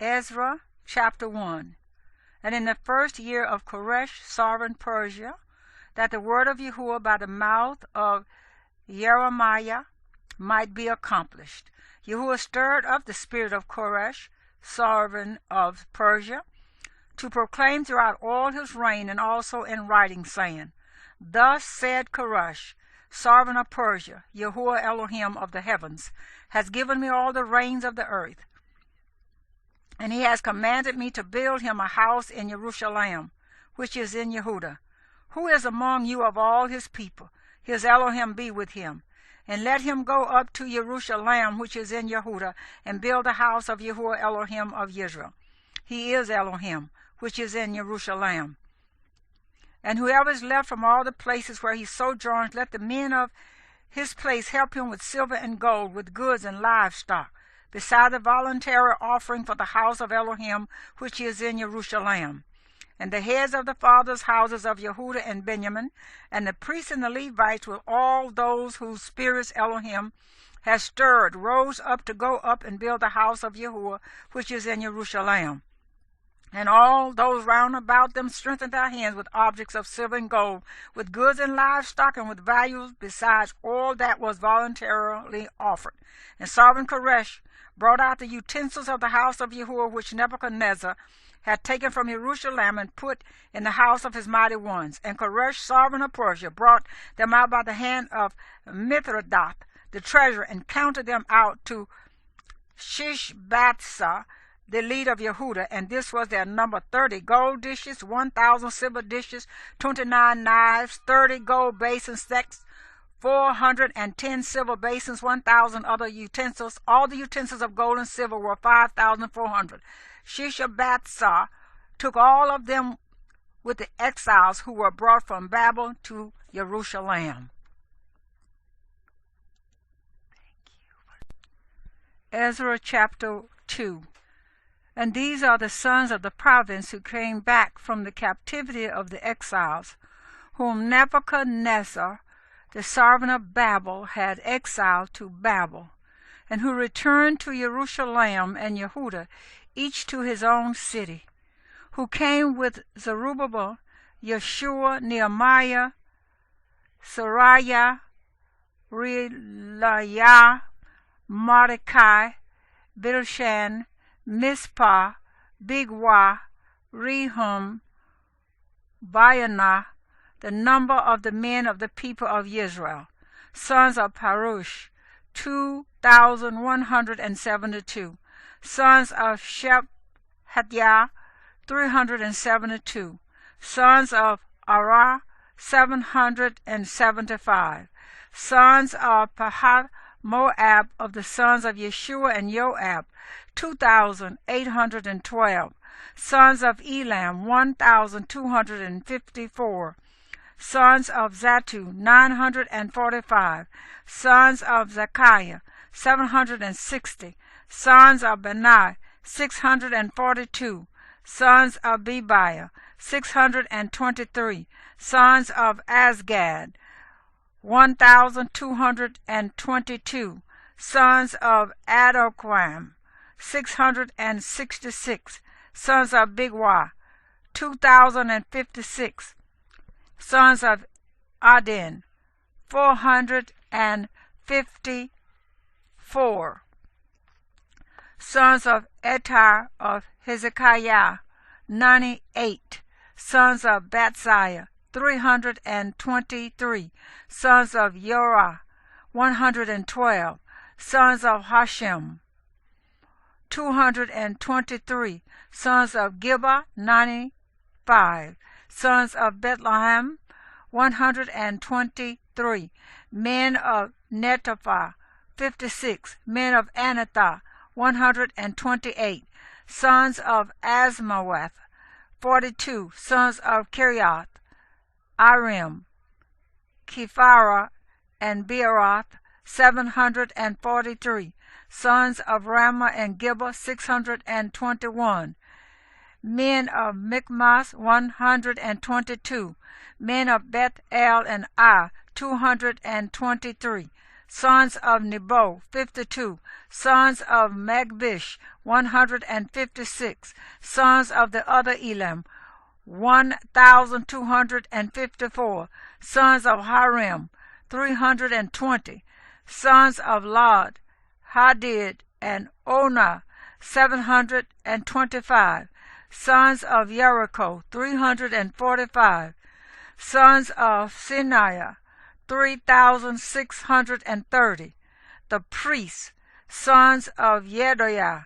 Ezra chapter 1. And in the first year of Koresh, sovereign Persia, that the word of Yahuwah by the mouth of Jeremiah might be accomplished, Yahuwah stirred up the spirit of Koresh, sovereign of Persia, to proclaim throughout all his reign, and also in writing, saying, Thus said Koresh, sovereign of Persia, Yahuwah Elohim of the heavens has given me all the reins of the earth, and he has commanded me to build him a house in Jerusalem, which is in Yehudah. Who is among you of all his people? His Elohim be with him. And let him go up to Jerusalem, which is in Yehudah, and build a house of Yahuwah Elohim of Israel. He is Elohim, which is in Jerusalem. And whoever is left from all the places where he sojourns, let the men of his place help him with silver and gold, with goods and livestock, beside the voluntary offering for the house of Elohim, which is in Jerusalem. And the heads of the fathers' houses of Yehudah and Benjamin, and the priests and the Levites, with all those whose spirits Elohim has stirred, rose up to go up and build the house of Yahuwah, which is in Jerusalem. And all those round about them strengthened their hands with objects of silver and gold, with goods and livestock, and with values besides all that was voluntarily offered. And sovereign Koresh brought out the utensils of the house of Yahuwah, which Nebuchadnezzar had taken from Jerusalem and put in the house of his mighty ones. And Koresh, sovereign of Persia, brought them out by the hand of Mithridath, the treasurer, and counted them out to Shishbatsah, the lead of Yehudah, and this was their number: 30 gold dishes, 1,000 silver dishes, 29 knives, 30 gold basin sets, 410 silver basins, 1,000 other utensils. All the utensils of gold and silver were 5,400. Shishbatsah took all of them with the exiles who were brought from Babel to Jerusalem. Ezra chapter 2. And these are the sons of the province who came back from the captivity of the exiles, whom Nebuchadnezzar, the sovereign of Babel, had exiled to Babel, and who returned to Jerusalem and Yehudah, each to his own city, who came with Zerubbabel, Yeshua, Nehemiah, Sariah, Reelaiah, Mordecai, Bilshan, Mispah, Bigwa, Rehum, Baanah, the number of the men of the people of Israel, sons of Parush, 2,172, sons of Shephatiah, 372, sons of Arah, 775, sons of Pahath Moab, of the sons of Yeshua and Joab, 2,812, sons of Elam, 1,254, sons of Zatu, 945, sons of Zechariah, 760, sons of Benai, 642, sons of Bebiah, 623, sons of Asgad, 1,222, sons of Adoquam, 666, sons of Bigwa, 2,056, sons of Adin, 454, sons of Etar of Hezekiah, 98, sons of Batsiah, 323, sons of Yorah, 112, sons of Hashem, 223, sons of Gibah, 95, sons of Bethlehem, 123, men of Netophah, 56, men of Anathoth, 128, sons of Asmaweth, 42, sons of Kiriath, Arim, Kephara, and Beeroth, 743, sons of Ramah and Gibah, 621, men of Michmas, 122, men of Beth El and Ai, 223, sons of Nebo, 52, sons of Magbish, 156, sons of the other Elam, 1,254, sons of Harim, 320, sons of Lod, Hadid, and Onah, 725, sons of Jericho, 345, sons of Sinaiah, 3,630, the priests, sons of Yediah,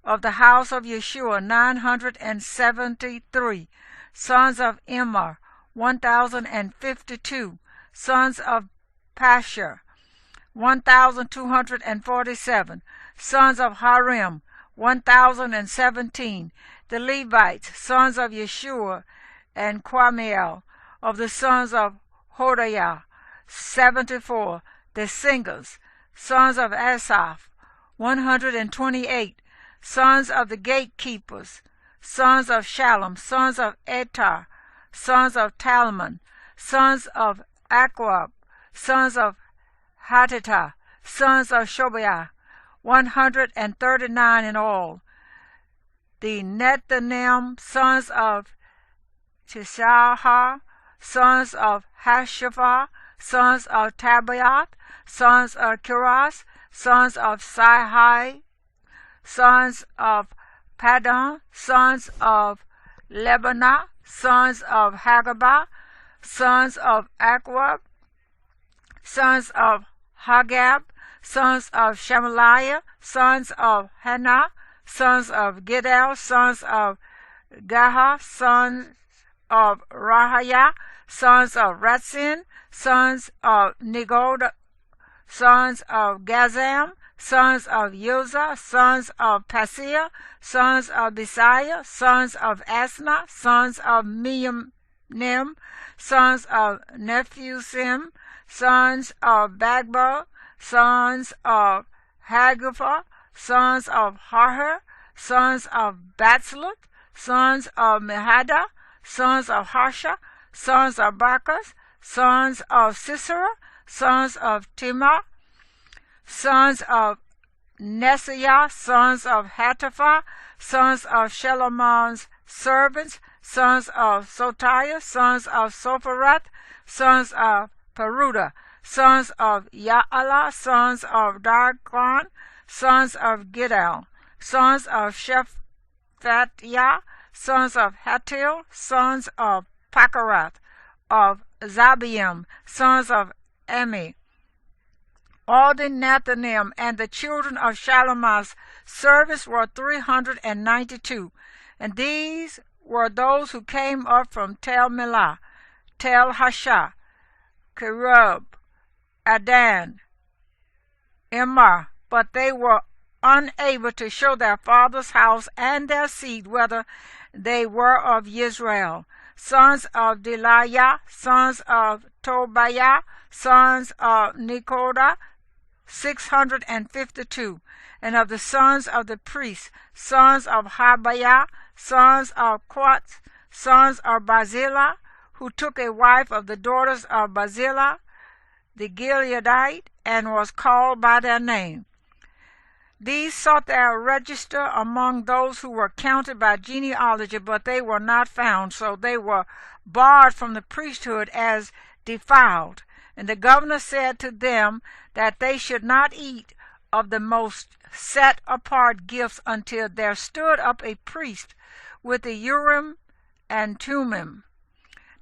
of the house of Yeshua, 973, sons of Immer, 1,052, sons of Pashur, 1,247, sons of Harim, 1,017, the Levites, sons of Yeshua and Quamiel, of the sons of Hodiah, 74, the singers, sons of Asaph, 128, sons of the gatekeepers, sons of Shalom, sons of Etar, sons of Talmon, sons of Aquab, sons of Hatita, sons of Shobiah, 139 in all. The Nethanim, sons of Tishahar, sons of Hashapha, sons of Tabaoth, sons of Kiras, sons of Sihai, sons of Padon, sons of Lebanah, sons of Hagabah, sons of Aquab, sons of Hagab, sons of Shamaliah, sons of Hannah, sons of Gidel, sons of Gaha, sons of Rahiah, sons of Ratzin, sons of Negod, sons of Gazam, sons of Uzah, sons of Paseah, sons of Besiah, sons of Asna, sons of Miyamnim, sons of Nephusim, sons of Bagba, sons of Hagupha, sons of Harher, sons of Batslut, sons of Mehada, sons of Harsha, sons of Barkas, sons of Sisera, sons of Timah, sons of Nesiah, sons of Hatapha, sons of Shelamon's servants, sons of Sotiah, sons of Sopharat, sons of Peruda, sons of Ya'ala, sons of Darkon, sons of Gidal, sons of Shephatiah, sons of Hatil, sons of Pakarath, of Zabiim, sons of Ami. All the Nethanim and the children of Shalomah's service were 392, and these were those who came up from Tel Melah, Tel Hasha, Kerub, Adan, Immer, but they were unable to show their father's house and their seed whether they were of Israel. Sons of Deliah, sons of Tobiah, sons of Nekoda, 652, and of the sons of the priests, sons of Habiah, sons of Quats, sons of Barzillai, who took a wife of the daughters of Barzillai, the Gileadite, and was called by their name. These sought their register among those who were counted by genealogy, but they were not found, so they were barred from the priesthood as defiled. And the governor said to them that they should not eat of the most set-apart gifts until there stood up a priest with the Urim and Thummim.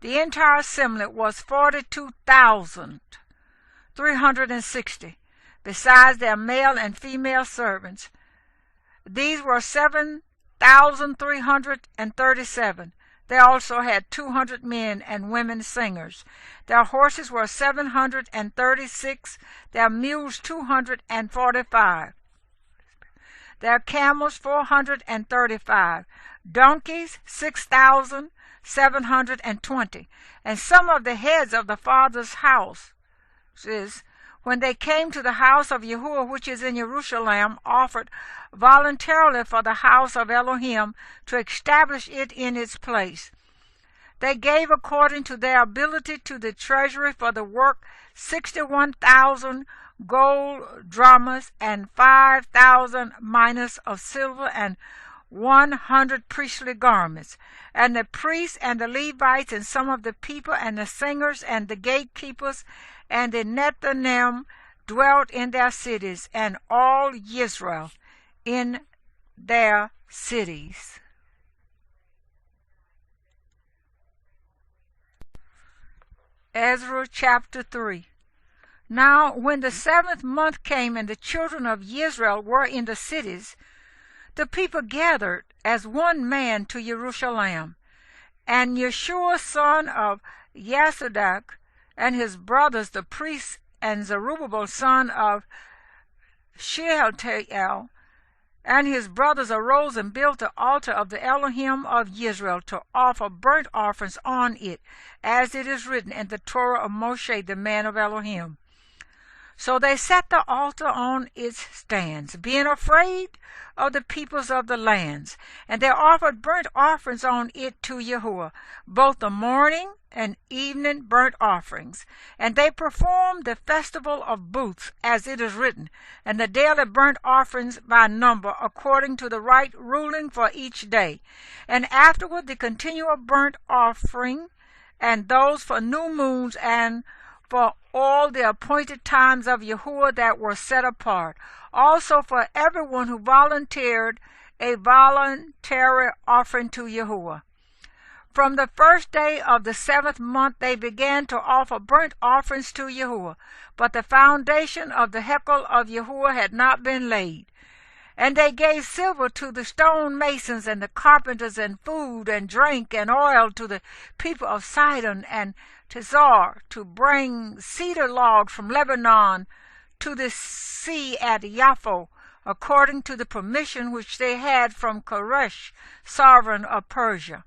The entire assembly was 42,360, besides their male and female servants. These were 7,337. They also had 200 men and women singers. Their horses were 736, their mules 245, their camels 435, donkeys 6,720. And some of the heads of the father's house, when they came to the house of Yahuwah, which is in Jerusalem, offered voluntarily for the house of Elohim to establish it in its place. They gave according to their ability to the treasury for the work 61,000 gold dramas, and 5,000 minas of silver, and 100 priestly garments. And the priests and the Levites and some of the people and the singers and the gatekeepers and the Nethinim dwelt in their cities, and all Israel in their cities. Ezra chapter 3. Now when the 7th month came and the children of Israel were in the cities, the people gathered as one man to Jerusalem. And Yeshua son of Yasudak and his brothers the priests, and Zerubbabel son of Shealtiel and his brothers arose and built the altar of the Elohim of Israel to offer burnt offerings on it, as it is written in the Torah of Moshe the man of Elohim. So they set the altar on its stands, being afraid of the peoples of the lands, and they offered burnt offerings on it to Yahuwah, both the morning and evening burnt offerings. And they performed the festival of booths, as it is written, and the daily burnt offerings by number, according to the right ruling for each day. And afterward the continual burnt offering, and those for new moons, and for all the appointed times of Yahuwah that were set apart, also for everyone who volunteered a voluntary offering to Yahuwah. From the first day of the 7th month they began to offer burnt offerings to Yahuwah, but the foundation of the hekel of Yahuwah had not been laid. And they gave silver to the stone masons and the carpenters, and food and drink and oil to the people of Sidon and Tizar, to bring cedar logs from Lebanon to the sea at Yaffo, according to the permission which they had from Koresh, sovereign of Persia.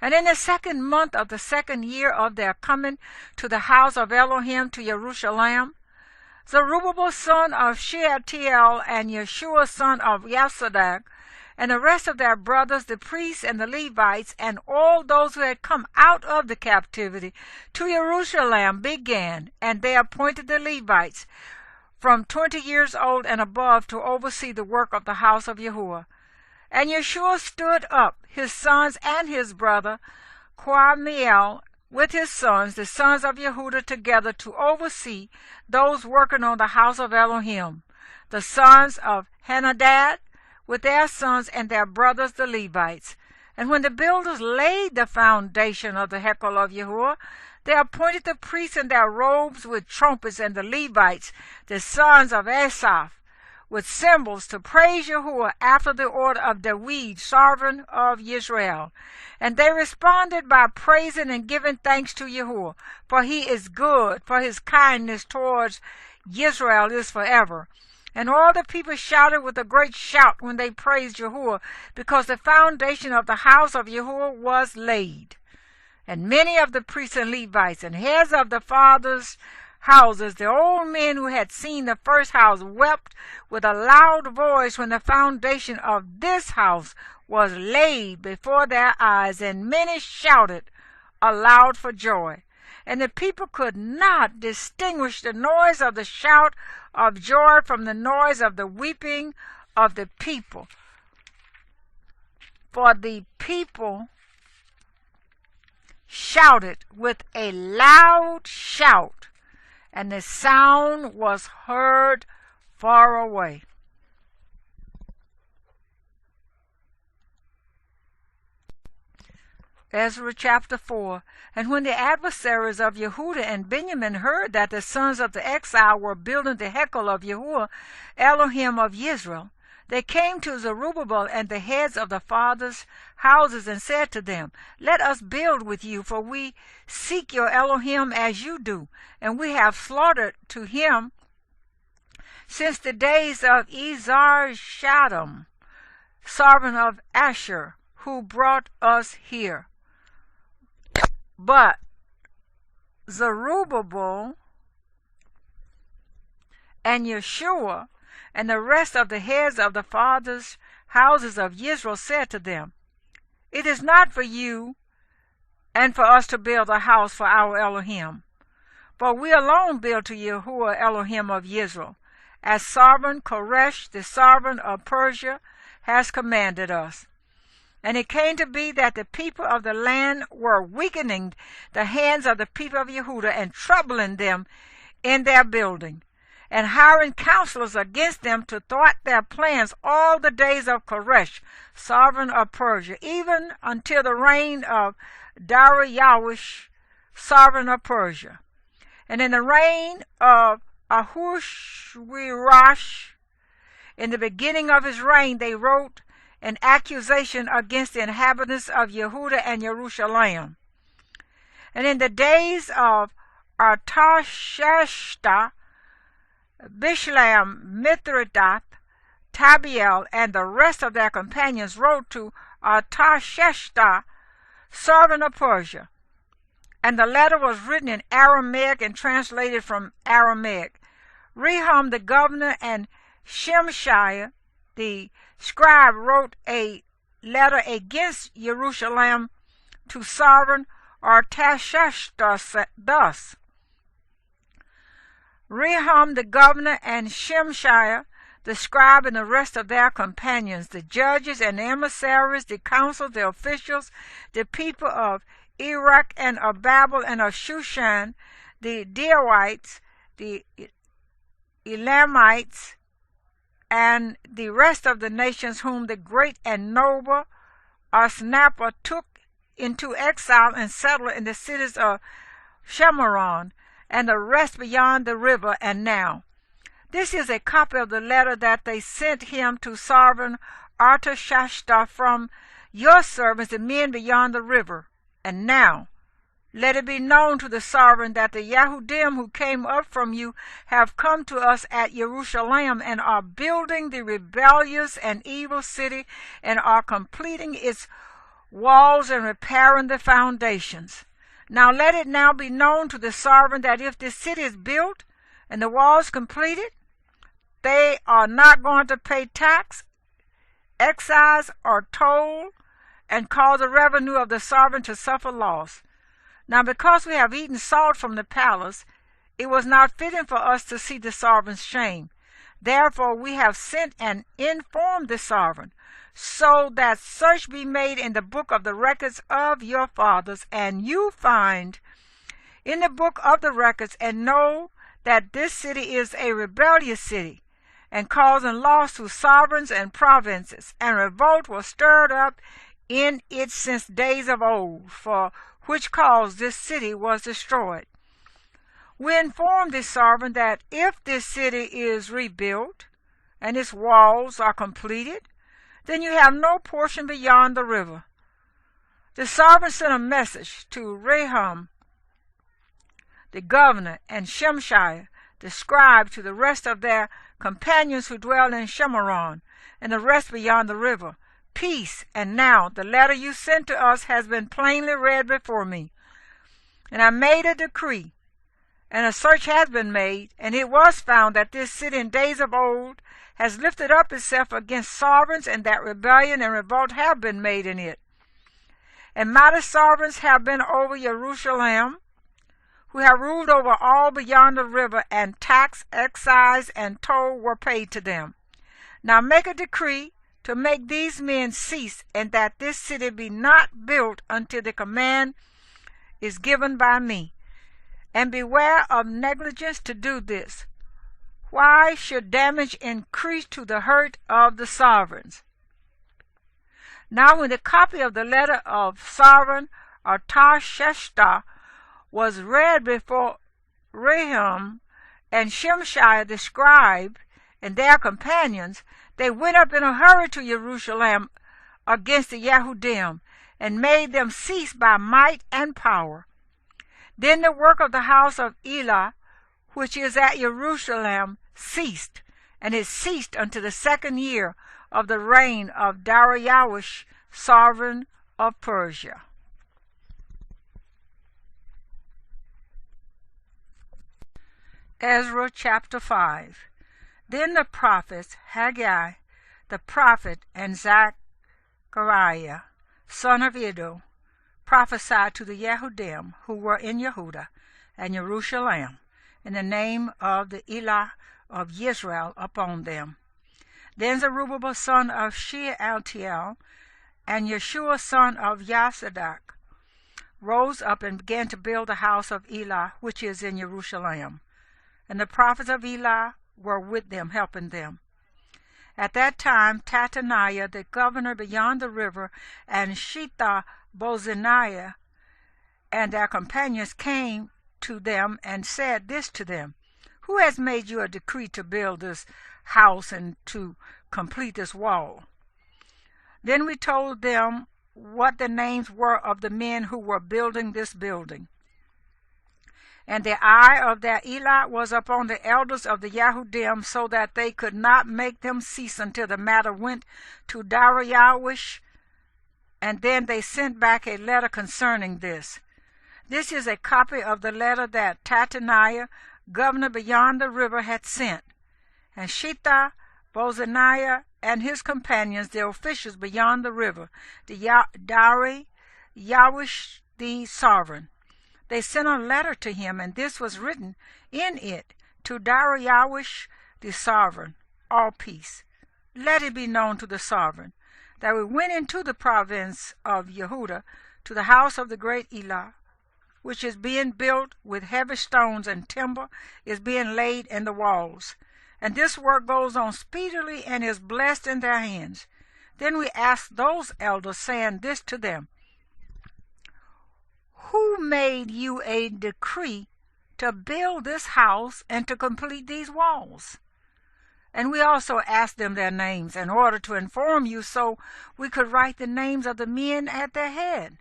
And in the 2nd month of the 2nd year of their coming to the house of Elohim to Jerusalem, Zerubbabel son of Shealtiel and Yeshua son of Yasadak, and the rest of their brothers, the priests and the Levites, and all those who had come out of the captivity to Jerusalem began, and they appointed the Levites from 20 years old and above to oversee the work of the house of Yahuwah. And Yeshua stood up, his sons and his brother Quamiel, with his sons, the sons of Yehuda, together to oversee those working on the house of Elohim, the sons of Henadad, with their sons and their brothers the Levites. And when the builders laid the foundation of the hekel of Yahuwah, they appointed the priests in their robes with trumpets, and the Levites, the sons of Asaph, with cymbals, to praise Yahuwah after the order of David, sovereign of Israel. And they responded by praising and giving thanks to Yahuwah, for he is good, for his kindness towards Israel is forever. And all the people shouted with a great shout when they praised Yahuwah, because the foundation of the house of Yahuwah was laid. And many of the priests and Levites and heads of the fathers' houses, the old men who had seen the first house, wept with a loud voice when the foundation of this house was laid before their eyes, and many shouted aloud for joy. And the people could not distinguish the noise of the shout of joy from the noise of the weeping of the people. For the people shouted with a loud shout, and the sound was heard far away. Ezra chapter 4. And when the adversaries of Yehuda and Benjamin heard that the sons of the exile were building the hekel of Yahuwah, Elohim of Israel, they came to Zerubbabel and the heads of the fathers' houses and said to them, Let us build with you, for we seek your Elohim as you do, and we have slaughtered to him since the days of Esar-Shaddam, sovereign of Asher, who brought us here. But Zerubbabel and Yeshua and the rest of the heads of the fathers' houses of Israel said to them, It is not for you and for us to build a house for our Elohim, For we alone build to Yahuwah Elohim of Israel, as sovereign Koresh, the sovereign of Persia, has commanded us. And it came to be that the people of the land were weakening the hands of the people of Yehuda and troubling them in their building, and hiring counselors against them to thwart their plans all the days of Koresh, sovereign of Persia, even until the reign of Darius, sovereign of Persia. And in the reign of Ahasuerus, in the beginning of his reign, they wrote an accusation against the inhabitants of Yehuda and Jerusalem. And in the days of Artashshata, Bishlam, Mithridath, Tabiel, and the rest of their companions wrote to Artashshata, sovereign of Persia. And the letter was written in Aramaic and translated from Aramaic. Rehum the governor and Shemshai the scribe wrote a letter against Jerusalem to sovereign Artashshata thus: Rehum the governor and Shemshai the scribe and the rest of their companions, the judges and the emissaries, the council, the officials, the people of Iraq and of Babel and of Shushan, the Deoites, the Elamites, and the rest of the nations whom the great and noble Osnapper took into exile and settled in the cities of Shemaron, and the rest beyond the river. And now, this is a copy of the letter that they sent him to sovereign Artashshata from your servants, the men beyond the river. And now, let it be known to the sovereign that the Yahudim who came up from you have come to us at Jerusalem and are building the rebellious and evil city and are completing its walls and repairing the foundations. Now let it now be known to the sovereign that if this city is built and the walls completed, they are not going to pay tax, excise, or toll, and cause the revenue of the sovereign to suffer loss. Now because we have eaten salt from the palace, it was not fitting for us to see the sovereign's shame. Therefore we have sent and informed the sovereign, so that search be made in the book of the records of your fathers, and you find in the book of the records, and know that this city is a rebellious city, and causing loss to sovereigns and provinces, and revolt was stirred up in it since days of old, for which cause this city was destroyed. We inform the sovereign that if this city is rebuilt and its walls are completed, then you have no portion beyond the river. The sovereign sent a message to Rehum the governor and Shemshai the scribe to the rest of their companions who dwell in Shemaron and the rest beyond the river. Peace, and now the letter you sent to us has been plainly read before me. And I made a decree, and a search has been made, and it was found that this city in days of old has lifted up itself against sovereigns, and that rebellion and revolt have been made in it. And mighty sovereigns have been over Jerusalem, who have ruled over all beyond the river, and tax, excise, and toll were paid to them. Now make a decree to make these men cease, and that this city be not built until the command is given by me. And beware of negligence to do this. Why should damage increase to the hurt of the sovereigns? Now when the copy of the letter of sovereign Artashshata was read before Rehum and Shemshai the scribe and their companions, they went up in a hurry to Jerusalem against the Yahudim, and made them cease by might and power. Then the work of the house of Elah, which is at Jerusalem, ceased, and it ceased until the 2nd year of the reign of Darius, sovereign of Persia. Ezra chapter 5. Then the prophets Haggai the prophet and Zechariah, son of Iddo, prophesied to the Yehudim who were in Yehuda, and Jerusalem, in the name of the Elah of Israel upon them. Then Zerubbabel son of Shealtiel and Yeshua son of Yosadak rose up and began to build the house of Elah, which is in Jerusalem. And the prophets of Elah were with them, helping them. At that time, Tattaniah, the governor beyond the river, and Shethar-bozenah and their companions came to them and said this to them: Who has made you a decree to build this house and to complete this wall? Then we told them what the names were of the men who were building this building. And the eye of their Elah was upon the elders of the Yahudim, so that they could not make them cease until the matter went to Darius. And then they sent back a letter concerning this. This is a copy of the letter that Tattaniah, governor beyond the river, had sent. And Shethar-bozenah and his companions, the officials beyond the river, the Darius the sovereign, they sent a letter to him, and this was written in it: To Darius the sovereign, all peace. Let it be known to the sovereign that we went into the province of Yehuda to the house of the great Elah, which is being built with heavy stones, and timber is being laid in the walls. And this work goes on speedily and is blessed in their hands. Then we asked those elders, saying this to them: Who made you a decree to build this house and to complete these walls? And we also asked them their names in order to inform you, so we could write the names of the men at their head.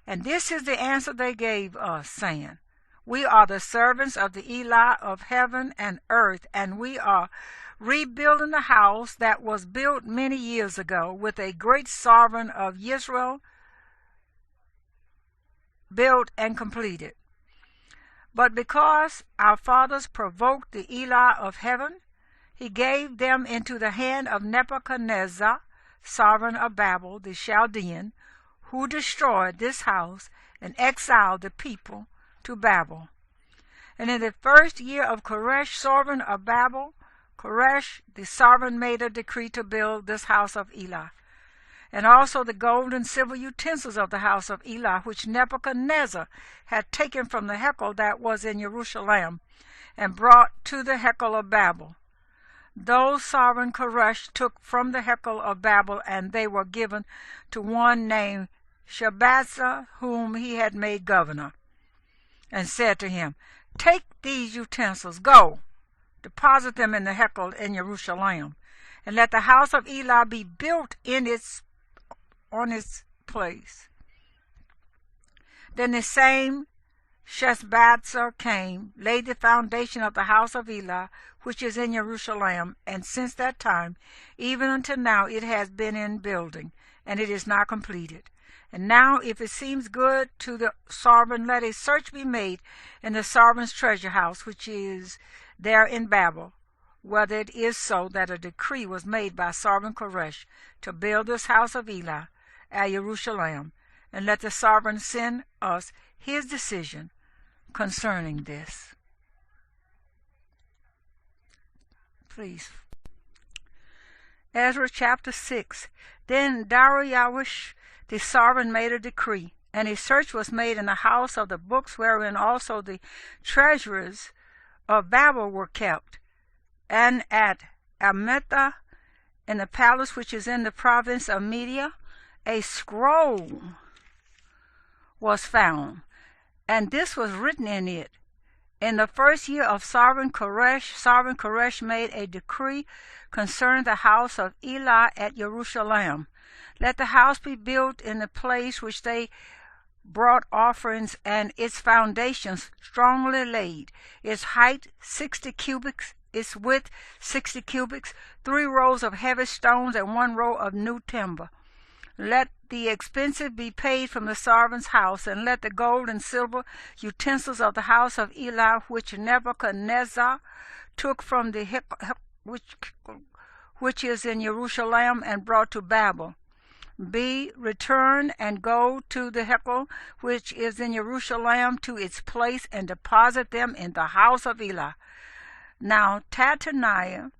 And this is the answer they gave us, saying: We are the servants of the Elah of heaven and earth, and we are rebuilding the house that was built many years ago with a great sovereign of Israel, built and completed. But because our fathers provoked the Elah of heaven, he gave them into the hand of Nebuchadnezzar, sovereign of Babel, the Chaldean, who destroyed this house and exiled the people to Babel. And in the first year of Koresh, sovereign of Babel, Koresh the sovereign made a decree to build this house of Elah, and also the gold and silver utensils of the house of Elah, which Nebuchadnezzar had taken from the Hekel that was in Jerusalem, and brought to the Hekel of Babel. Those sovereign Koresh took from the Hekel of Babel, and they were given to one named Shabbazzar, whom he had made governor, and said to him: Take these utensils, go, deposit them in the Hekel in Jerusalem, and let the house of Elah be built on its place. Then the same Sheshbazzar came, laid the foundation of the house of Elah, which is in Jerusalem, and since that time, even until now, it has been in building, and it is not completed. And now, if it seems good to the sovereign, let a search be made in the sovereign's treasure house, which is there in Babel, whether it is so that a decree was made by sovereign Koresh to build this house of Elah at Jerusalem, and let the sovereign send us his decision concerning this. Please. Ezra chapter 6. Then Darius the sovereign made a decree, and a search was made in the house of the books wherein also the treasures of Babel were kept, and at Ametha in the palace which is in the province of Media, a scroll was found, and this was written in it: In the first year of sovereign Koresh made a decree concerning the house of Elah at Jerusalem. Let the house be built in the place which they brought offerings, and its foundations strongly laid, its height 60 cubits, its width 60 cubits, 3 rows of heavy stones and 1 row of new timber. Let the expenses be paid from the sovereign's house, and let the gold and silver utensils of the house of Elah, which Nebuchadnezzar took from the which is in Jerusalem and brought to Babel, be returned and go to the Hekel, which is in Jerusalem, to its place, and deposit them in the house of Eli. Now Tattaniah,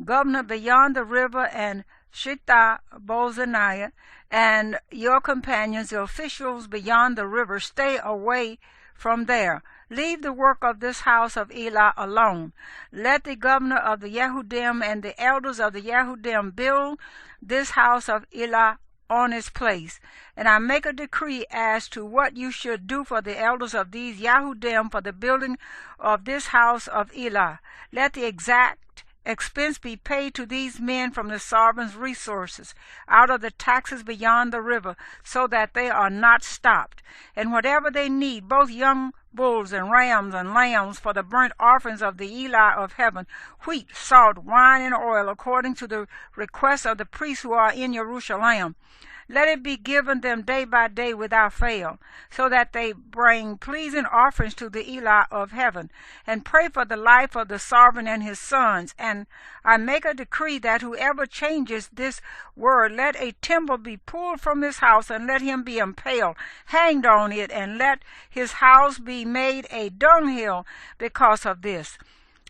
governor beyond the river, and Shethar-bozenah, and your companions, the officials beyond the river, stay away from there. Leave the work of this house of Eli alone. Let the governor of the Yehudim and the elders of the Yehudim build this house of Eli on its place. And I make a decree as to what you should do for the elders of these Yehudim for the building of this house of Eli. Let the exact expense be paid to these men from the sovereign's resources, out of the taxes beyond the river, so that they are not stopped. And whatever they need, both young bulls and rams and lambs, for the burnt offerings of the Eli of heaven, wheat, salt, wine, and oil, according to the request of the priests who are in Jerusalem. Let it be given them day by day without fail, so that they bring pleasing offerings to the Eli of heaven, and pray for the life of the sovereign and his sons. And I make a decree that whoever changes this word, let a timber be pulled from his house, and let him be impaled, hanged on it, and let his house be made a dunghill because of this.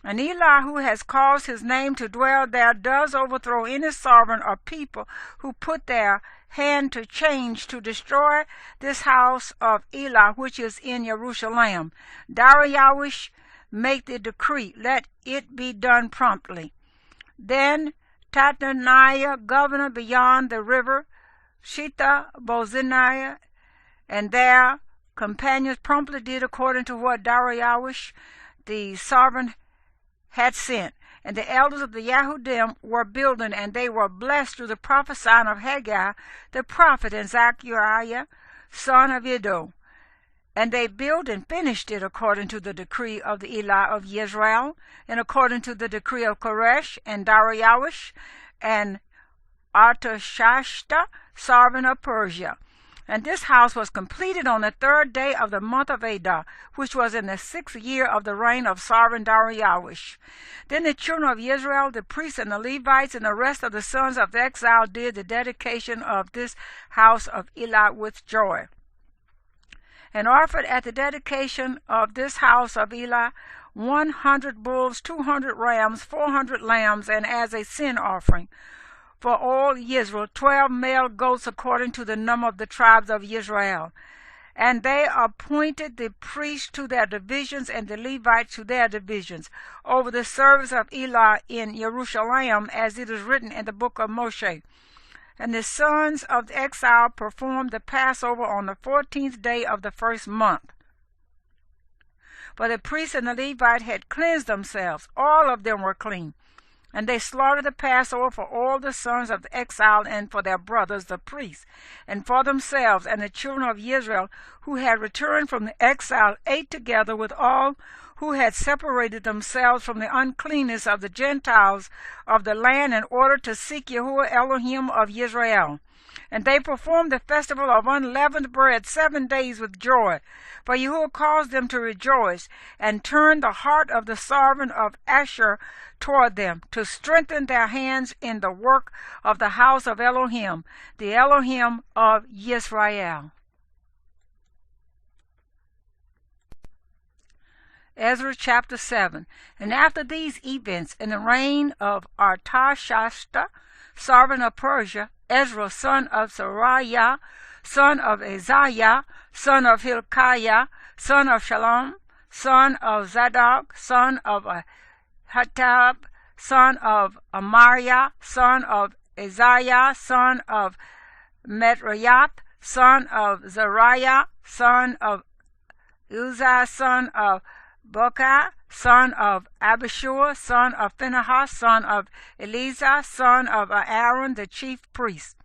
And Eli, who has caused his name to dwell there, does overthrow any sovereign or people who put their hand to change to destroy this house of Eli, which is in Jerusalem. Darius make the decree, let it be done promptly. Then Tattaniah, governor beyond the river, Shethar-bozenah, and their companions promptly did according to what Darius the sovereign had sent. And the elders of the Yehudim were building, and they were blessed through the prophesying of Haggai the prophet and Zechariah son of Iddo. And they built and finished it according to the decree of the Eli of Israel, and according to the decree of Koresh and Darius and Artashasta, sovereign of Persia. And this house was completed on the 3rd day of the month of Adar, which was in the 6th year of the reign of sovereign Darius. Then the children of Israel, the priests and the Levites, and the rest of the sons of the exile did the dedication of this house of Eli with joy, and offered at the dedication of this house of Eli 100 bulls, 200 rams, 400 lambs, and as a sin offering for all Israel, 12 male goats according to the number of the tribes of Israel. And they appointed the priests to their divisions and the Levites to their divisions over the service of Eli in Jerusalem, as it is written in the book of Moshe. And the sons of the exile performed the Passover on the 14th day of the 1st month. For the priests and the Levites had cleansed themselves, all of them were clean. And they slaughtered the Passover for all the sons of the exile, and for their brothers the priests, and for themselves. And the children of Israel who had returned from the exile ate together with all who had separated themselves from the uncleanness of the Gentiles of the land, in order to seek Yahuwah Elohim of Israel. And they performed the festival of unleavened bread 7 days with joy. For Yahuwah caused them to rejoice, and turned the heart of the sovereign of Asher toward them, to strengthen their hands in the work of the house of Elohim, the Elohim of Yisrael. Ezra chapter 7. And after these events, in the reign of Artashasta, sovereign of Persia, Ezra, son of Sariah, son of Isaiah, son of Hilkiah, son of Shalom, son of Zadok, son of Hattab, son of Amariah, son of Isaiah, son of Metrayath, son of Zariah, son of Uzzah, son of Bokah, son of Abishua, son of Phinehas, son of Eleazar, son of Aaron, the chief priest.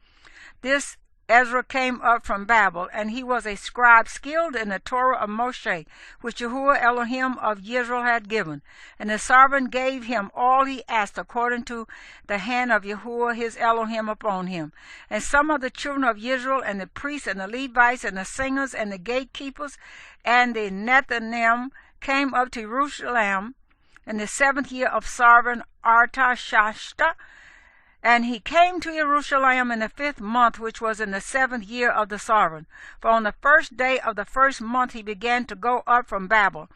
This Ezra came up from Babel, and he was a scribe skilled in the Torah of Moshe, which Yahuwah Elohim of Israel had given. And the sovereign gave him all he asked, according to the hand of Yahuwah his Elohim upon him. And some of the children of Israel, and the priests, and the Levites, and the singers, and the gatekeepers, and the Nethinim, came up to Jerusalem in the 7th year of sovereign Artashasta, And he came to Jerusalem in the 5th month, which was in the 7th year of the sovereign. For on the 1st day of the 1st month he began to go up from Babel.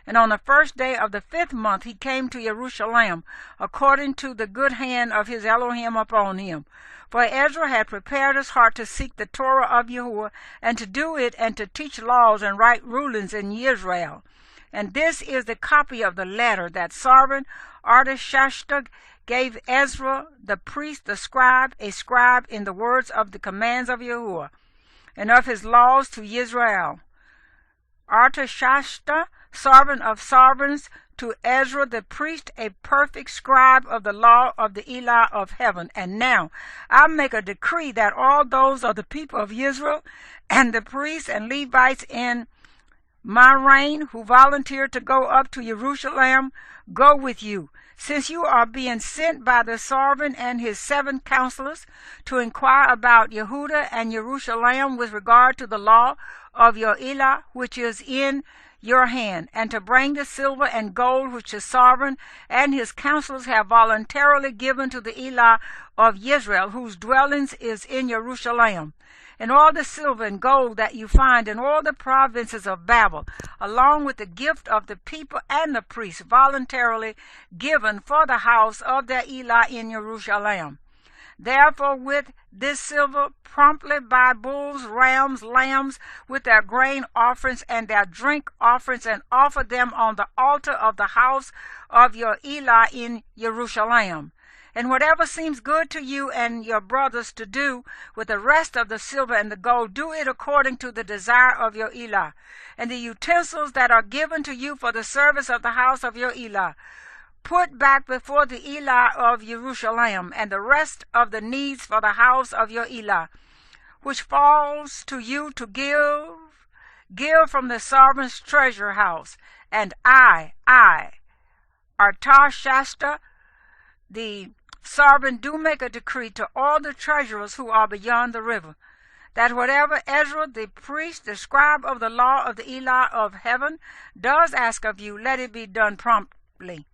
And on the 1st day of the 5th month he came to Jerusalem, according to the good hand of his Elohim upon him. For Ezra had prepared his heart to seek the Torah of Yahuwah, and to do it, and to teach laws and write rulings in Israel. And this is the copy of the letter that sovereign Artashasta gave Ezra the priest, the scribe, a scribe in the words of the commands of Yahuwah, and of his laws to Israel. Artashasta, sovereign of sovereigns, to Ezra the priest, a perfect scribe of the law of the Elah of heaven. And now I make a decree that all those of the people of Israel, and the priests and Levites in my reign, who volunteer to go up to Jerusalem, go with you, since you are being sent by the sovereign and his 7 counselors to inquire about Yehudah and Jerusalem with regard to the law of your Elah, which is in your hand, and to bring the silver and gold which the sovereign and his counselors have voluntarily given to the Elah of Israel, whose dwellings is in Jerusalem, and all the silver and gold that you find in all the provinces of Babel, along with the gift of the people and the priests voluntarily given for the house of their Elah in Jerusalem. Therefore with this silver promptly buy bulls, rams, lambs, with their grain offerings and their drink offerings, and offer them on the altar of the house of your Elah in Jerusalem. And whatever seems good to you and your brothers to do with the rest of the silver and the gold, do it according to the desire of your Elah. And the utensils that are given to you for the service of the house of your Elah, put back before the Elah of Jerusalem, and the rest of the needs for the house of your Elah, which falls to you to give from the sovereign's treasure house. And I, Artashasta, the sovereign, do make a decree to all the treasurers who are beyond the river, that whatever Ezra the priest, the scribe of the law of the Elah of heaven, does ask of you, let it be done promptly.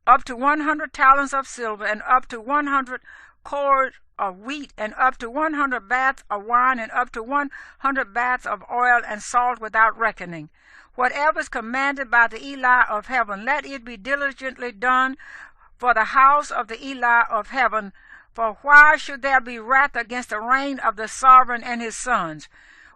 Up to 100 talents of silver, and up to 100 cors of wheat, and up to 100 baths of wine, and up to 100 baths of oil and salt, without reckoning. Whatever is commanded by the Elah of heaven, let it be diligently done for the house of the Elah of heaven. For why should there be wrath against the reign of the sovereign and his sons?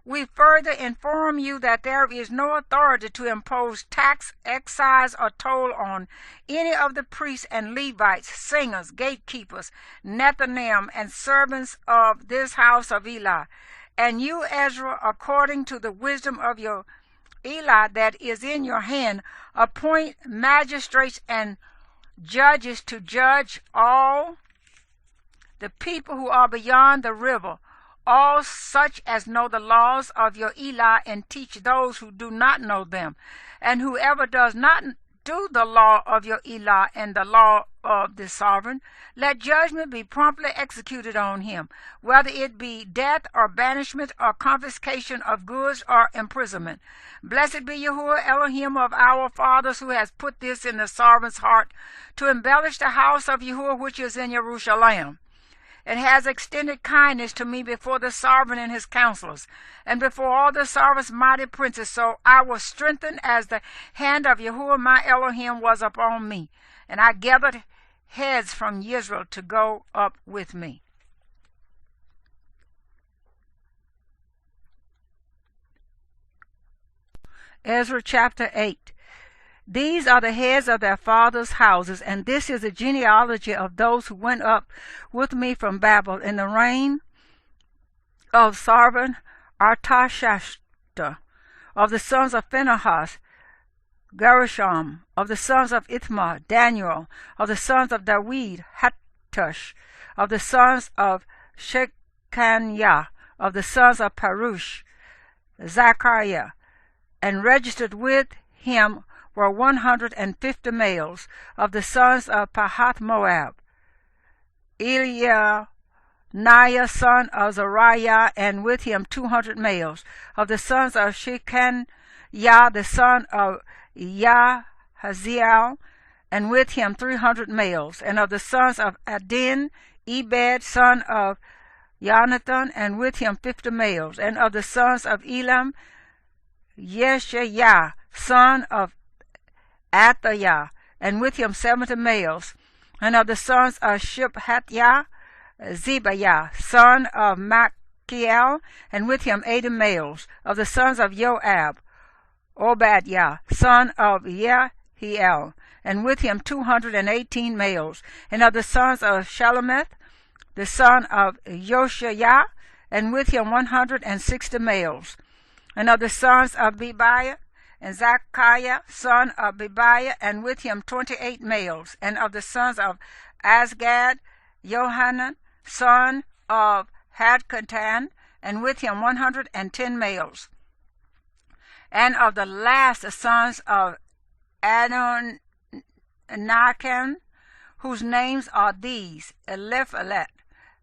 We further inform you that there is no authority to impose tax, excise, or toll on any of the priests and Levites, singers, gatekeepers, Nethinim, and servants of this house of Elah. And you, Ezra, according to the wisdom of your Elah that is in your hand, appoint magistrates and judges to judge all the people who are beyond the river, all such as know the laws of your Elah, and teach those who do not know them. And whoever does not do the law of your Elah and the law of the sovereign, let judgment be promptly executed on him, whether it be death or banishment or confiscation of goods or imprisonment. Blessed be Yahuwah Elohim of our fathers, who has put this in the sovereign's heart, to embellish the house of Yahuwah which is in Jerusalem, and has extended kindness to me before the sovereign and his counselors, and before all the sovereign's mighty princes. So I was strengthened as the hand of Yahuwah my Elohim was upon me, and I gathered heads from Israel to go up with me. Ezra chapter 8. These are the heads of their fathers' houses, and this is the genealogy of those who went up with me from Babel in the reign of sovereign Artashasta. Of the sons of Phinehas, Gershom. Of the sons of Ithamar, Daniel. Of the sons of David, Hattush. Of the sons of Shechaniah. Of the sons of Parush, Zechariah. And registered with him were 150 males. Of the sons of Pahath Moab, Elianiah son of Zariah, and with him 200 males. Of the sons of Shechaniah the son of Yahaziel, and with him 300 males. And of the sons of Adin, Ebed, son of Jonathan, and with him 50 males. And of the sons of Elam, Yeshaiah, son of Athaliah, and with him 70 males. And of the sons of Shibhatiah, Zebiah, son of Machiel, and with him 80 males. Of the sons of Joab, Obadiah, son of Jehiel, and with him 218 males. And of the sons of Shalomith, the son of Josiah, and with him 160 males. And of the sons of Bebiah, and Zechariah, son of Bebiah, and with him 28 males. And of the sons of Azgad, Johanan, son of Hadkatan, and with him 110 males. And of the last, the sons of Adonijah, whose names are these: Eliphalet,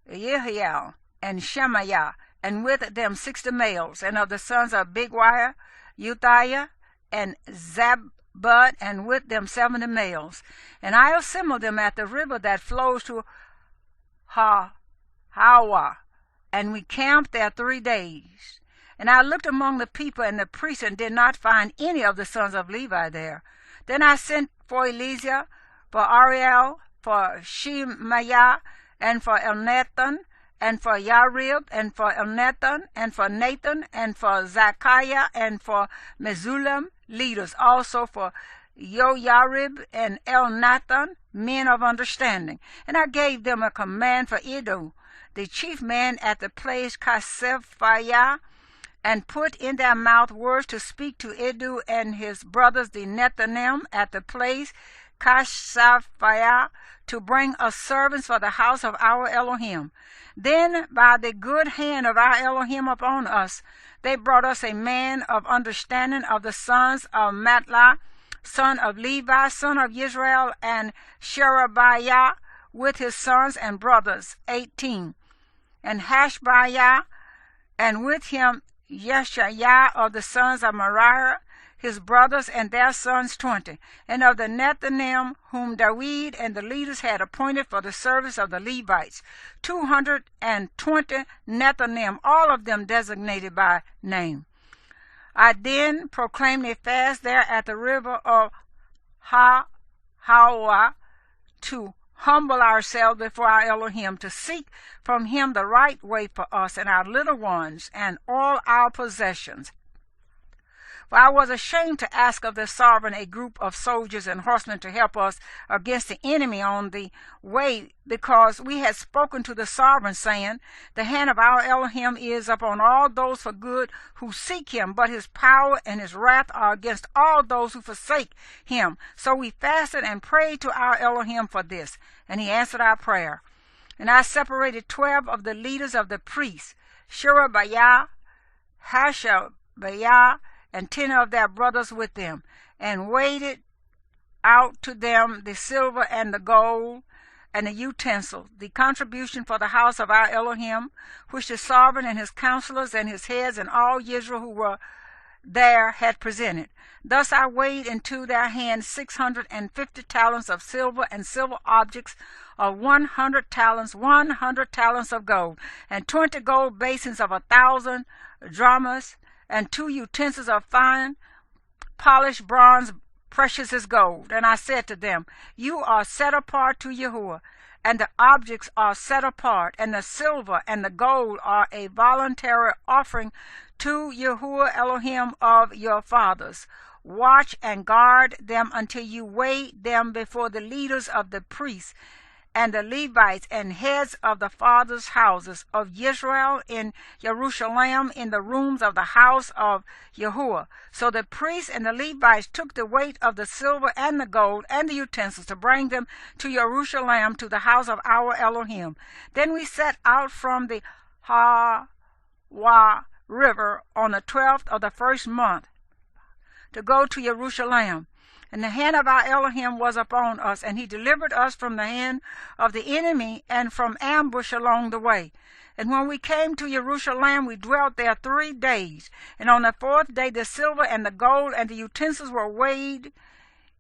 Yehiel, and Shemaiah, and with them 60 males. And of the sons of Bigwai, Uthiah, and Zabud, and with them 70 males. And I assembled them at the river that flows to Hawa, and we camped there 3 days. And I looked among the people and the priests, and did not find any of the sons of Levi there. Then I sent for Eliezer, for Ariel, for Shemaiah, and for Elnathan, and for Yarib, and for Elnathan, and for Nathan, and for Zechariah, and for Mesullam, leaders, also for Joyarib and Elnathan, men of understanding. And I gave them a command for Iddo, the chief man at the place Kasephiah, and put in their mouth words to speak to Iddo and his brothers the Nethanim at the place Kasephiah, to bring us servants for the house of our Elohim. Then by the good hand of our Elohim upon us, they brought us a man of understanding of the sons of Matlah, son of Levi, son of Israel, and Sherebiah, with his sons and brothers, 18. And Hashbiah, and with him Yeshaiah of the sons of Merari, his brothers and their sons, 20. And of the Nethanim, whom David and the leaders had appointed for the service of the Levites, 220 Nethanim, all of them designated by name. I then proclaimed a fast there at the river of Hawa, to humble ourselves before our Elohim, to seek from him the right way for us and our little ones and all our possessions. For I was ashamed to ask of the sovereign a group of soldiers and horsemen to help us against the enemy on the way, because we had spoken to the sovereign, saying, the hand of our Elohim is upon all those for good who seek him, but his power and his wrath are against all those who forsake him. So we fasted and prayed to our Elohim for this, and he answered our prayer. And I separated 12 of the leaders of the priests, Sherebiah, Hashabiah, and 10 of their brothers with them, and weighed out to them the silver and the gold and the utensils, the contribution for the house of our Elohim, which the sovereign and his counselors and his heads and all Israel who were there had presented. Thus I weighed into their hands 650 talents of silver, and silver objects of 100 talents, 100 talents of gold, and 20 gold basins of 1,000 drachmas, and 2 utensils of fine polished bronze, precious as gold. And I said to them, you are set apart to Yahuwah, and the objects are set apart, and the silver and the gold are a voluntary offering to Yahuwah Elohim of your fathers. Watch and guard them until you weigh them before the leaders of the priests and the Levites and heads of the fathers' houses of Israel in Jerusalem, in the rooms of the house of Yahuwah. So the priests and the Levites took the weight of the silver and the gold and the utensils to bring them to Jerusalem, to the house of our Elohim. Then we set out from the Hawa river on the 12th of the first month to go to Jerusalem. And the hand of our Elohim was upon us, and he delivered us from the hand of the enemy and from ambush along the way. And when we came to Jerusalem, we dwelt there 3 days. And on the 4th day the silver and the gold and the utensils were weighed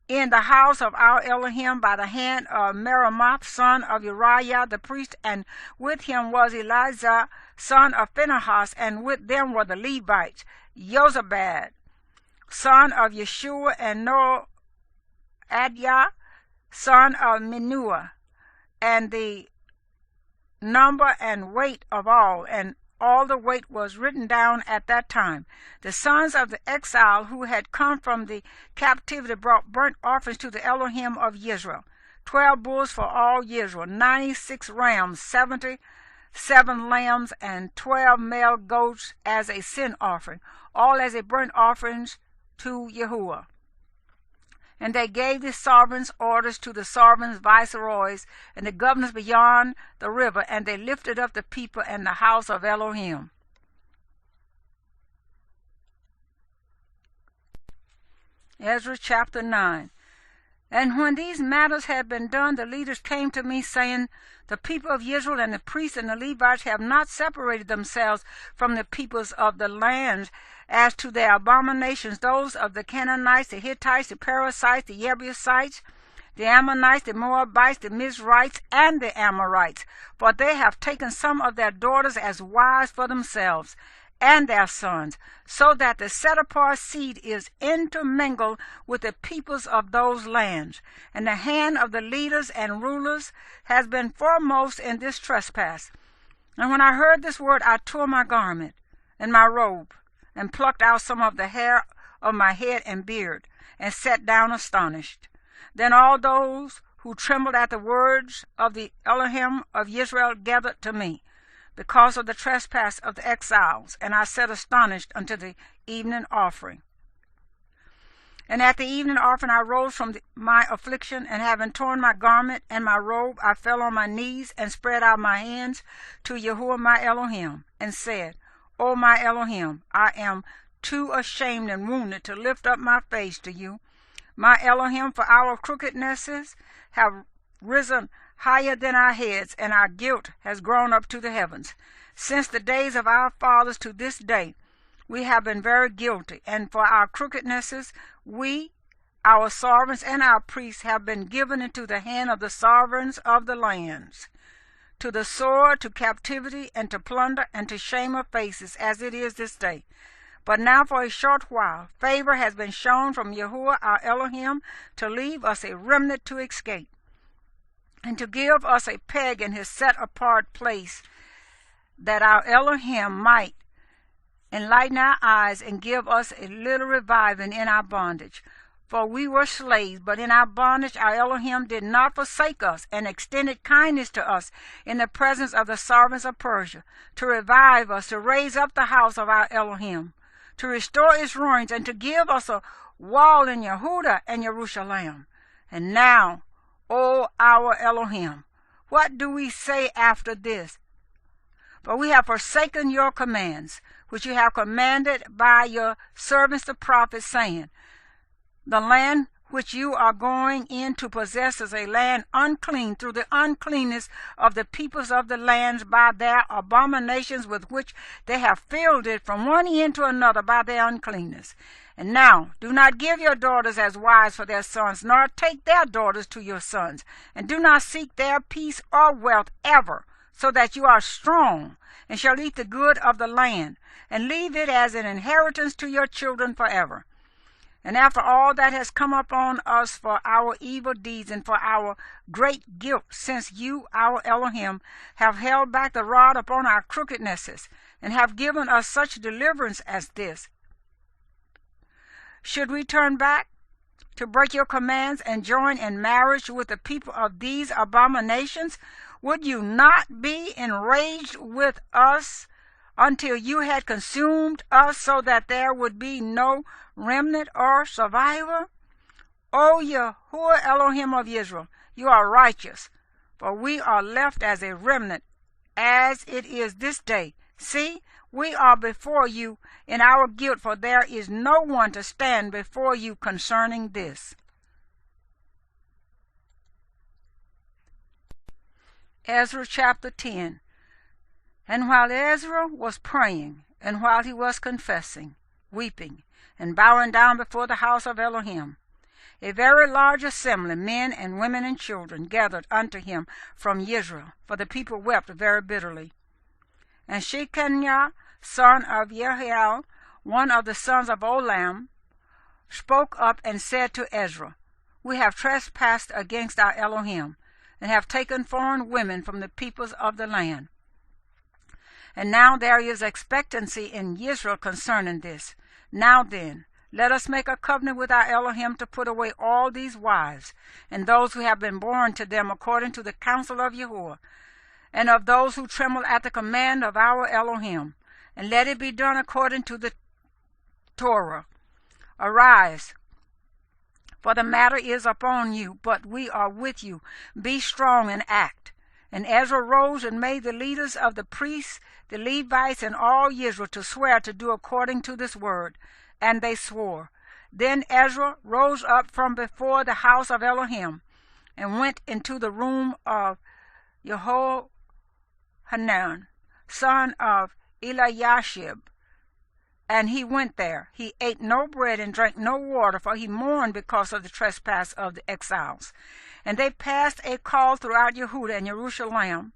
in the house of our Elohim by the hand of Meremoth, son of Uriah the priest, and with him was Eleazar, son of Phinehas, and with them were the Levites, Jozabad, son of Yeshua, and Noadiah, son of Menuah, and the number and weight of all, and all the weight was written down at that time. The sons of the exile who had come from the captivity brought burnt offerings to the Elohim of Israel, 12 bulls for all Israel, 96 rams, 77 lambs, and 12 male goats as a sin offering, all as a burnt offerings to Yahuwah. And they gave the sovereigns orders to the sovereigns, viceroys, and the governors beyond the river, and they lifted up the people and the house of Elohim. Ezra chapter 9. And when these matters had been done, the leaders came to me, saying, the people of Israel and the priests and the Levites have not separated themselves from the peoples of the lands as to their abominations, those of the Canaanites, the Hittites, the Perizzites, the Jebusites, the Ammonites, the Moabites, the Mizrites, and the Amorites. For they have taken some of their daughters as wives for themselves, and their sons, so that the set-apart seed is intermingled with the peoples of those lands. And the hand of the leaders and rulers has been foremost in this trespass. And when I heard this word, I tore my garment and my robe, and plucked out some of the hair of my head and beard, and sat down astonished. Then all those who trembled at the words of the Elohim of Israel gathered to me, because of the trespass of the exiles, and I sat astonished unto the evening offering. And at the evening offering I rose from my affliction, and having torn my garment and my robe, I fell on my knees, and spread out my hands to Yahuwah my Elohim, and said, O my Elohim, I am too ashamed and wounded to lift up my face to you. My Elohim, for our crookednesses have risen higher than our heads, and our guilt has grown up to the heavens. Since the days of our fathers to this day, we have been very guilty, and for our crookednesses, we, our sovereigns, and our priests have been given into the hand of the sovereigns of the lands, to the sword, to captivity, and to plunder, and to shame of faces, as it is this day. But now for a short while, favor has been shown from Yahuwah our Elohim to leave us a remnant to escape, and to give us a peg in his set-apart place, that our Elohim might enlighten our eyes and give us a little reviving in our bondage. For we were slaves, but in our bondage our Elohim did not forsake us, and extended kindness to us in the presence of the sovereigns of Persia, to revive us, to raise up the house of our Elohim, to restore its ruins, and to give us a wall in Yehudah and Jerusalem. And now, O our Elohim, what do we say after this? For we have forsaken your commands, which you have commanded by your servants the prophets, saying, the land which you are going in to possess is a land unclean through the uncleanness of the peoples of the lands by their abominations with which they have filled it from one end to another by their uncleanness. And now do not give your daughters as wives for their sons, nor take their daughters to your sons, and do not seek their peace or wealth ever, so that you are strong, and shall eat the good of the land, and leave it as an inheritance to your children forever. And after all that has come upon us for our evil deeds and for our great guilt, since you, our Elohim, have held back the rod upon our crookednesses, and have given us such deliverance as this, should we turn back to break your commands and join in marriage with the people of these abominations? Would you not be enraged with us until you had consumed us, so that there would be no remnant or survivor? O Yahuwah Elohim of Israel, you are righteous, for we are left as a remnant, as it is this day. See, we are before you in our guilt, for there is no one to stand before you concerning this. Ezra chapter 10. And while Ezra was praying, and while he was confessing, weeping, and bowing down before the house of Elohim, A very large assembly, men and women and children, gathered unto him from Israel, for the people wept very bitterly. And Shechaniah, son of Jehiel, one of the sons of Olam, spoke up and said to Ezra, We have trespassed against our Elohim, and have taken foreign women from the peoples of the land. And now there is expectancy in Israel concerning this. Now then, let us make a covenant with our Elohim to put away all these wives, and those who have been born to them according to the counsel of Yahuwah, and of those who tremble at the command of our Elohim, and let it be done according to the Torah. Arise, for the matter is upon you, but we are with you. Be strong and act. And Ezra rose and made the leaders of the priests, the Levites, and all Israel to swear to do according to this word. And they swore. Then Ezra rose up from before the house of Elohim, and went into the room of Yehohanan, son of Eliashib. And he went there. He ate no bread and drank no water, for he mourned because of the trespass of the exiles. And they passed a call throughout Yehudah and Jerusalem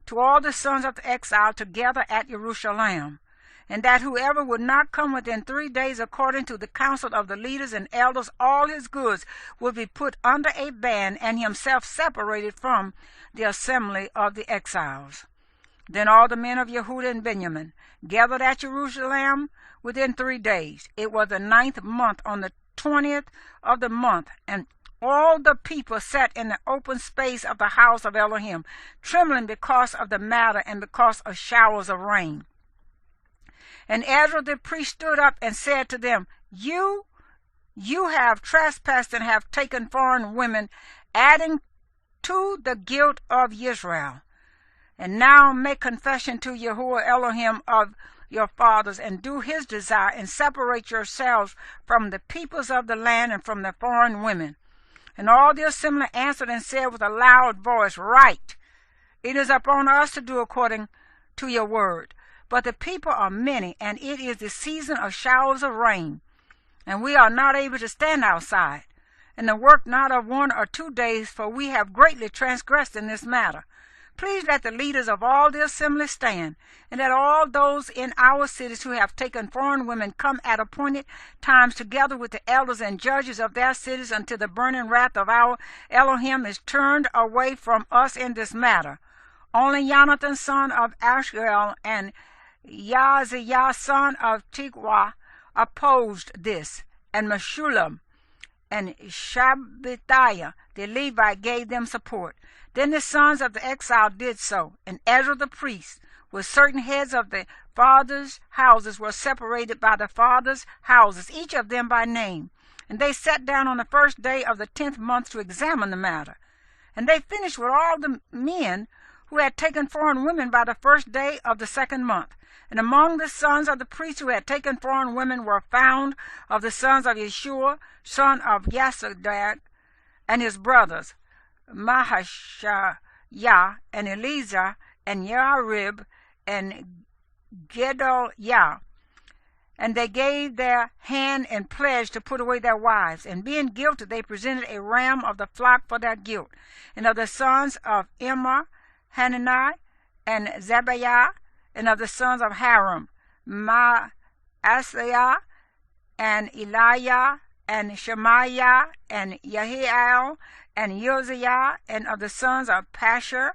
to all the sons of the exile together at Jerusalem, and that whoever would not come within 3 days according to the counsel of the leaders and elders, all his goods would be put under a ban, and himself separated from the assembly of the exiles. Then all the men of Yehudah and Benjamin gathered at Jerusalem within 3 days. It was the 9th month, on the 20th of the month, and all the people sat in the open space of the house of Elohim, trembling because of the matter and because of showers of rain. And Ezra the priest stood up and said to them, You have trespassed and have taken foreign women, adding to the guilt of Israel. And now make confession to Yahuwah Elohim of your fathers, and do his desire, and separate yourselves from the peoples of the land and from the foreign women. And all the assembly answered and said with a loud voice, Right, it is upon us to do according to your word. But the people are many, and it is the season of showers of rain, and we are not able to stand outside, and the work not of 1 or 2 days, for we have greatly transgressed in this matter. Please let the leaders of all the assembly stand, and let all those in our cities who have taken foreign women come at appointed times together with the elders and judges of their cities until the burning wrath of our Elohim is turned away from us in this matter. Only Jonathan, son of Ashriel, and Yaziah, son of Tikwa, opposed this, and Meshullam and Shabbathiah, the Levite, gave them support. Then the sons of the exile did so, and Ezra the priest, with certain heads of the fathers' houses, were separated by the fathers' houses, each of them by name. And they sat down on the first day of the 10th month to examine the matter. And they finished with all the men who had taken foreign women by the first day of the 2nd month. And among the sons of the priests who had taken foreign women were found of the sons of Yeshua, son of Yasodak, and his brothers, Mahashah, and Eleazar, and Yarib, and Gedaliah. And they gave their hand in pledge to put away their wives. And being guilty, they presented a ram of the flock for their guilt. And of the sons of Immer, Hanani, and Zebiah, and of the sons of Haram, Maaseiah, and Eliah, and Shemaiah, and Yehiel, and Uzziah, and of the sons of Pashur,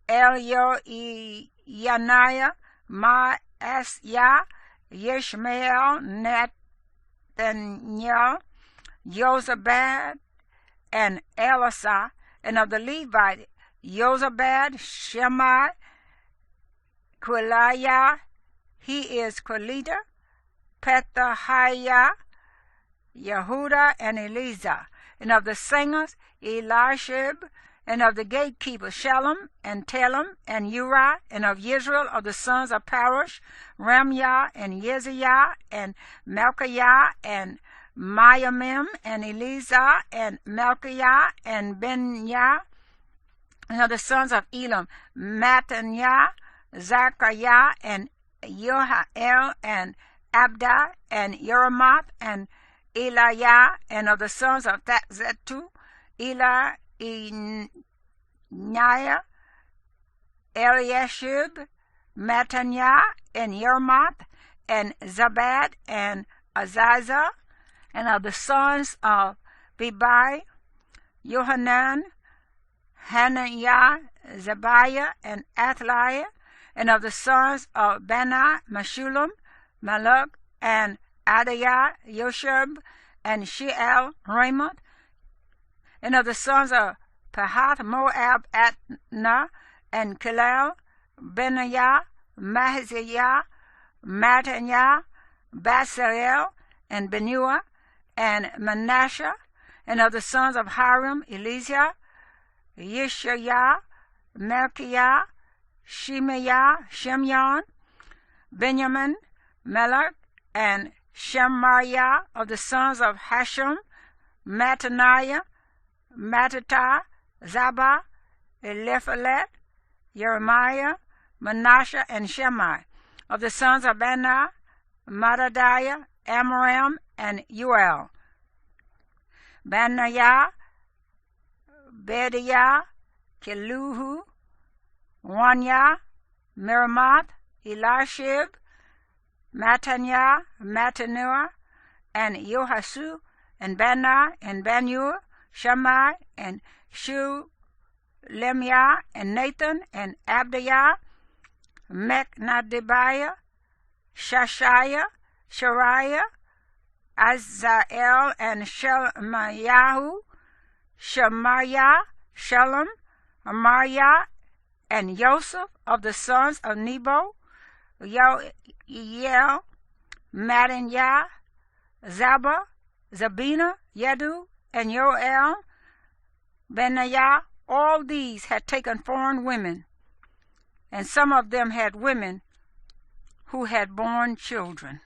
Elioenaiah, Maaseiah, Yishmael, Nathaniel, Jozabad, and Elisah, and of the Levite, Jozabad, Shemai, Quiliah, he is Quelita, Pethahiah, Yehuda, and Eleazar, and of the singers, Elishib, and of the gatekeepers, Shalom, and Telem, and Uri, and of Israel, of the sons of Parosh, Ramyah, and Yeziah, and Malchiah, and Mayamim, and Eleazar, and Malchiah, and Benyah, and of the sons of Elam, Mattaniah, Zachariah, and Yohael, and Abda, and Yeremoth, and Eliah, and of the sons of Zetu, Eli, Enaiah, Eliashib, Mattaniah, and Yermoth, and Zabad, and Aziza, and of the sons of Bebai, Yohanan, Hananiah, Zebiah, and Athaliah, and of the sons of Bani, Meshullam, Maluk, and Adaiah, Yosheb, and Sheal, Ramoth, and of the sons of Pahath Moab, Adnah, and Kilal, Benaiah, Mahaziah, Mattaniah, Basarel, and Benua, and Manasseh, and of the sons of Hiram, Elisha, Yeshaiah, Melchiah, Shemaiah, Shimeon, Benjamin, Melech, and Shemaiah, of the sons of Hashem, Mattaniah, Mattitah, Zabah, Eliphalet, Jeremiah, Manasseh, and Shemai, of the sons of Bani, Mattadiah, Amram, and Uel, Benaiah, Bediah, Keluhu, Waniah, Miramoth, Elishib, Mattaniah, Mattanua, and Yohasu, and Bani, and Banur, Shammai, and Shelemiah, and Nathan, and Abdiah, Mechnadibiah, Shashiah, Shariah, Azael, and Shelemiah, Shemaiah, Shalom, Amariah, and Joseph, of the sons of Nebo, Yoel, Mattaniah, Zabah, Zabina, Yedu, and Yoel, Benaiah. All these had taken foreign women, and some of them had women who had borne children.